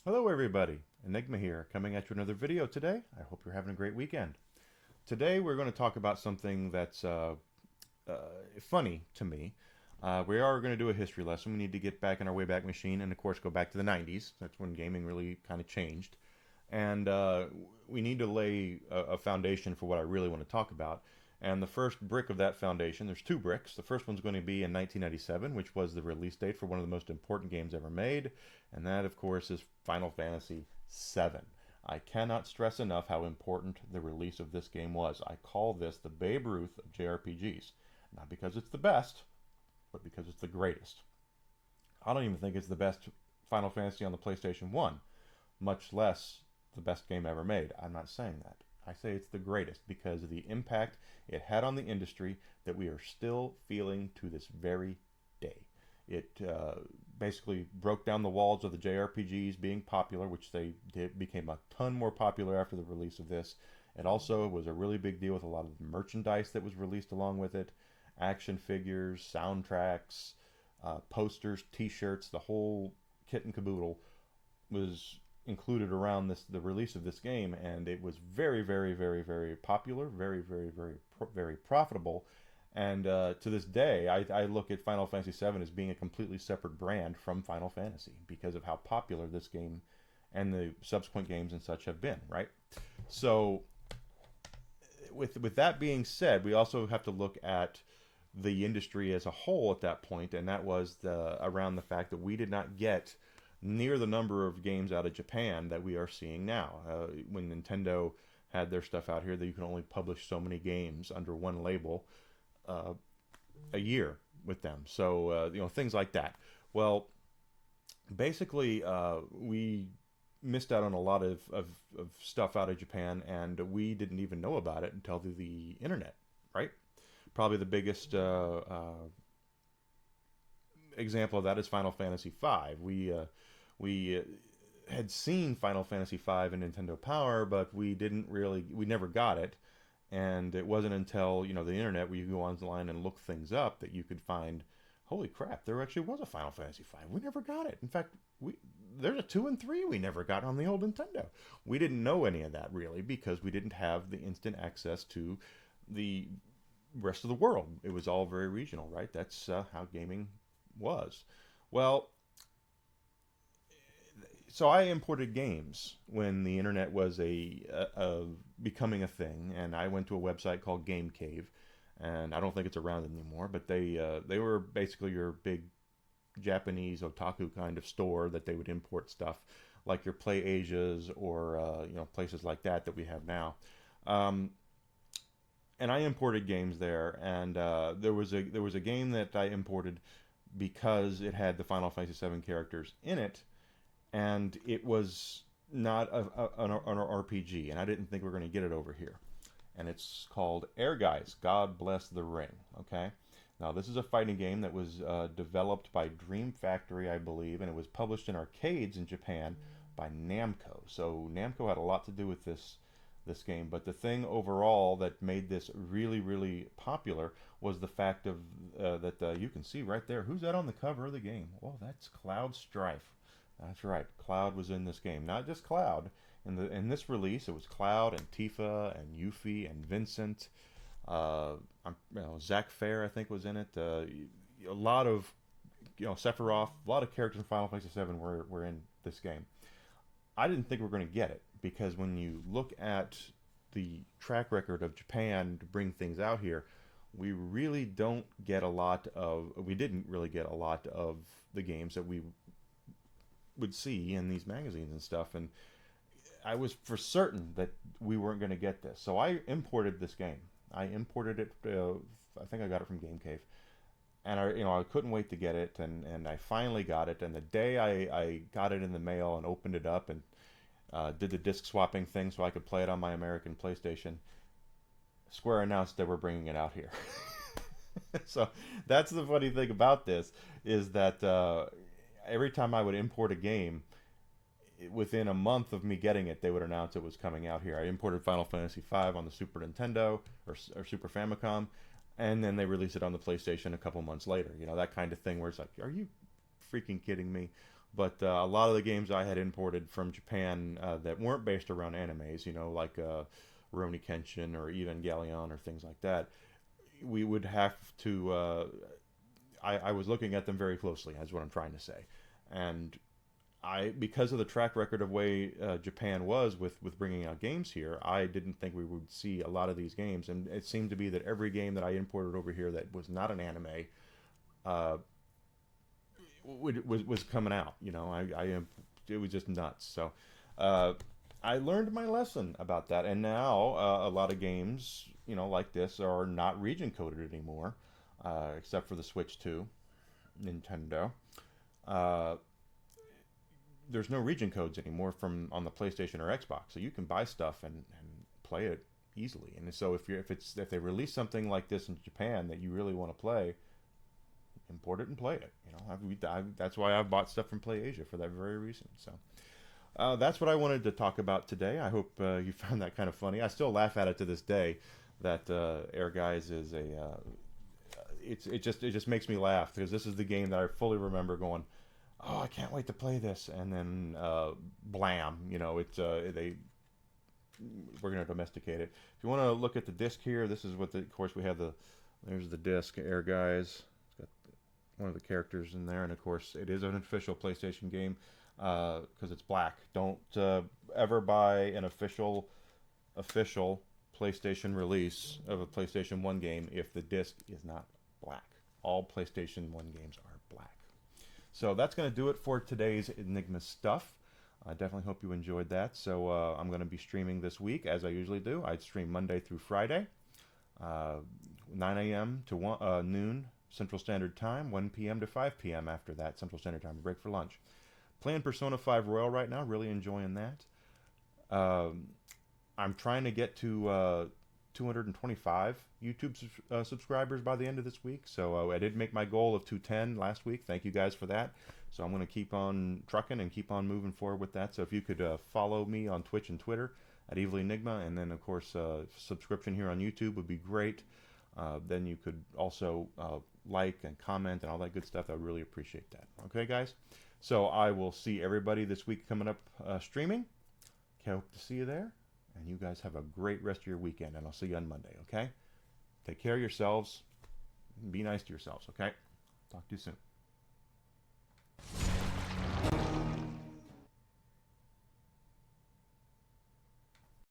Hello everybody, Enigma here, coming at you with another video today. I hope you're having a great weekend. Today we're going to talk about something that's funny to me. We are going to do a history lesson. We need to get back in our Wayback Machine and of course go back to the 90s. That's when gaming really kind of changed. And we need to lay a foundation for what I really want to talk about. And the first brick of that foundation, there's two bricks. The first one's going to be in 1997, which was the release date for one of the most important games ever made. And that, of course, is Final Fantasy VII. I cannot stress enough how important the release of this game was. I call this the Babe Ruth of JRPGs. Not because it's the best, but because it's the greatest. I don't even think it's the best Final Fantasy on the PlayStation 1, much less the best game ever made. I'm not saying that. I say it's the greatest because of the impact it had on the industry that we are still feeling to this very day. It basically broke down the walls of the JRPGs being popular, which they did, became a ton more popular after the release of this. It also was a really big deal with a lot of the merchandise that was released along with it, action figures, soundtracks, posters, T-shirts, the whole kit and caboodle was included around the release of this game, and it was very popular, very profitable. And to this day, I look at Final Fantasy VII as being a completely separate brand from Final Fantasy because of how popular this game and the subsequent games and such have been. Right. So, with that being said, we also have to look at the industry as a whole at that point, and that was around the fact that we did not get near the number of games out of Japan that we are seeing now. When Nintendo had their stuff out here, that you can only publish so many games under one label a year with them. So things like that. Well, basically, we missed out on a lot of stuff out of Japan, and we didn't even know about it until the internet, right? Probably the biggest example of that is Final Fantasy V. We had seen Final Fantasy V in Nintendo Power, but we never got it. And it wasn't until the internet, where you go online and look things up, that you could find, holy crap, there actually was a Final Fantasy V. We never got it. In fact, there's a 2 and 3 we never got on the old Nintendo. We didn't know any of that really because we didn't have the instant access to the rest of the world. It was all very regional, right? That's how gaming was. Well, so I imported games when the internet was becoming a thing, and I went to a website called Game Cave, and I don't think it's around anymore. But they were basically your big Japanese otaku kind of store that they would import stuff like your Play Asias or places like that we have now. And I imported games there, and there was a game that I imported because it had the Final Fantasy VII characters in it, and it was not an RPG, and I didn't think we were going to get it over here. And it's called Ehrgeiz, God Bless the Ring. Okay, now this is a fighting game that was developed by Dream Factory, I believe, and it was published in arcades in Japan by Namco. So Namco had a lot to do with this game, but the thing overall that made this really popular was the fact of that you can see right there, who's that on the cover of the game? Well, that's Cloud Strife. That's right, Cloud was in this game. Not just Cloud. In this release, it was Cloud and Tifa and Yuffie and Vincent. Zack Fair, I think, was in it. A lot of Sephiroth, a lot of characters in Final Fantasy VII were in this game. I didn't think we were going to get it because when you look at the track record of Japan to bring things out here, we didn't really get a lot of the games that we would see in these magazines and stuff. And I was for certain that we weren't going to get this, so I imported this game. I imported it. I think I got it from Game Cave, and I couldn't wait to get it, and I finally got it. And the day I got it in the mail and opened it up and did the disc swapping thing so I could play it on my American PlayStation, Square announced they were bringing it out here. So that's the funny thing about this, is that every time I would import a game, within a month of me getting it, they would announce it was coming out here. I imported Final Fantasy V on the Super Nintendo or Super Famicom, and then they released it on the PlayStation a couple months later. That kind of thing where it's like, are you freaking kidding me? But a lot of the games I had imported from Japan that weren't based around animes, you know, like Rurouni Kenshin or Evangelion or things like that, we would have to. I was looking at them very closely. That's what I'm trying to say, and because of the track record of way Japan was with bringing out games here, I didn't think we would see a lot of these games, and it seemed to be that every game that I imported over here that was not an anime uh, was coming out. You know, it was just nuts. So uh, I learned my lesson about that, and now a lot of games, you know, like this are not region coded anymore, except for the Switch 2, Nintendo. Uh, there's no region codes anymore from on the PlayStation or Xbox, so you can buy stuff and play it easily. And so if they release something like this in Japan that you really want to play, import it and play it. You know, that's why I've bought stuff from PlayAsia for that very reason. So that's what I wanted to talk about today. I hope you found that kind of funny. I still laugh at it to this day. That Ehrgeiz is it just makes me laugh because this is the game that I fully remember going, oh, I can't wait to play this, and then blam, you know, we're gonna domesticate it. If you want to look at the disc here, this is what of course we have there's the disc, Ehrgeiz. It's got one of the characters in there, and of course it is an official PlayStation game because it's black. Don't ever buy an official PlayStation release of a PlayStation 1 game if the disc is not black. All PlayStation 1 games are black. So that's going to do it for today's Enigma stuff. I definitely hope you enjoyed that. So I'm going to be streaming this week, as I usually do. I stream Monday through Friday, 9 a.m. to noon Central Standard Time, 1 p.m. to 5 p.m. after that Central Standard Time, break for lunch. Playing Persona 5 Royal right now, really enjoying that. I'm trying to get to 225 YouTube subscribers by the end of this week. So I did make my goal of 210 last week. Thank you guys for that. So I'm going to keep on trucking and keep on moving forward with that. So if you could follow me on Twitch and Twitter at Evil Enigma, and then of course subscription here on YouTube would be great. Then you could also like and comment and all that good stuff. I would really appreciate that. Okay, guys? So I will see everybody this week coming up streaming. Hope to see you there. And you guys have a great rest of your weekend, and I'll see you on Monday, okay? Take care of yourselves. Be nice to yourselves, okay? Talk to you soon.